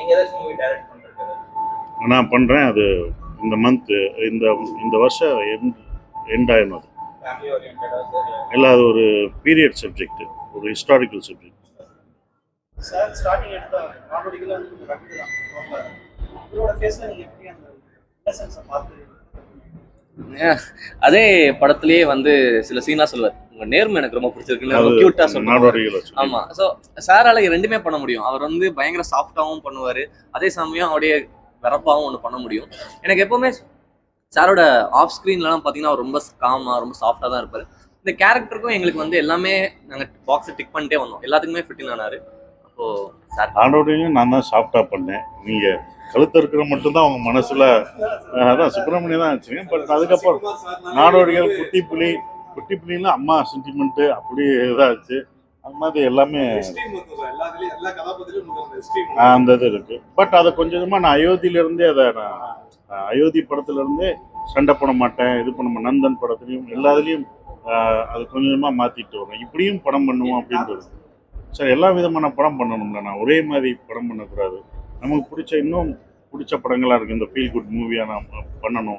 நீங்க ஏதாச்சும் movie direct பண்றீங்க? நான் பண்ணுறேன். அது இந்த மந்த்து இந்த இந்த வருஷம் எண்ட் ஆயிடும். அது ஃபேமிலி ஓரியன்டடா சார்? இல்லை, அது ஒரு பீரியட் சப்ஜெக்ட், ஒரு ஹிஸ்டாரிக்கல் சப்ஜெக்ட். சார் ஸ்டார்டிங் எடுத்த நாடோடிகள் வந்து கொஞ்சம் ரக்கு தான் ரொம்ப. இவரோட ஃபேஸில் நீங்கள் எப்படி அந்த இன்னசென்ஸை பார்த்து அதே படத்திலேயே வந்து சில சீனா சொல்லுவார், உங்க நேர்மை எனக்கு ரொம்ப பிடிச்சிருக்குன்னு ரொம்ப கியூட்டா சொல்லுவாங்க. நாடோடிகளை சொல்லி. ஆமா, ஸோ சாரால ரெண்டுமே பண்ண முடியும். அவர் வந்து பயங்கர சாஃப்டாகவும் பண்ணுவார், அதே சமயம் அவருடைய வெறப்பாகவும் ஒன்று பண்ண முடியும். எனக்கு எப்பவுமே சாரோட ஆஃப் ஸ்க்ரீன்லாம் பார்த்தீங்கன்னா அவர் ரொம்ப காமாக ரொம்ப சாஃப்டாக தான் இருப்பார். இந்த கேரக்டருக்கும் எங்களுக்கு வந்து எல்லாமே நாங்கள் பாக்ஸை டிக் பண்ணிட்டே வந்தோம், எல்லாத்துக்குமே ஃபிட்டிங் ஆனார். அப்போது சார் நாடோடியும் நான் தான் சாஃப்டாக பண்ணேன். நீங்கள் கழுத்து இருக்கிற மட்டும்தான் அவங்க மனசில் அதான் சுப்பிரமணியம் தான் வச்சுங்க. பட் அதுக்கப்புறம் நாடோடிகள், குட்டி புலிலாம் அம்மா சென்டிமெண்ட்டு அப்படி இதாச்சு. அந்த மாதிரி எல்லாமே அந்த இது இருக்குது. பட் அதை கொஞ்சம் கொஞ்சமாக நான் அயோத்தியிலேருந்தே அயோத்தி படத்துலேருந்தே சண்டை பண்ண மாட்டேன், இது பண்ண மாட்டேன். நந்தன் படத்துலையும் எல்லாத்துலேயும் அது கொஞ்சம் கொஞ்சமாக மாற்றிட்டு வரேன். இப்படியும் படம் பண்ணுவோம் அப்படின்றது. சார், எல்லா விதமான படம் பண்ணணும்ல, நான் ஒரே மாதிரி படம் பண்ணக்கூடாது. நமக்கு பிடிச்ச இன்னும் பிடிச்ச படங்களாக இருக்குது, இந்த ஃபீல் குட் மூவியாக நான் பண்ணணும்.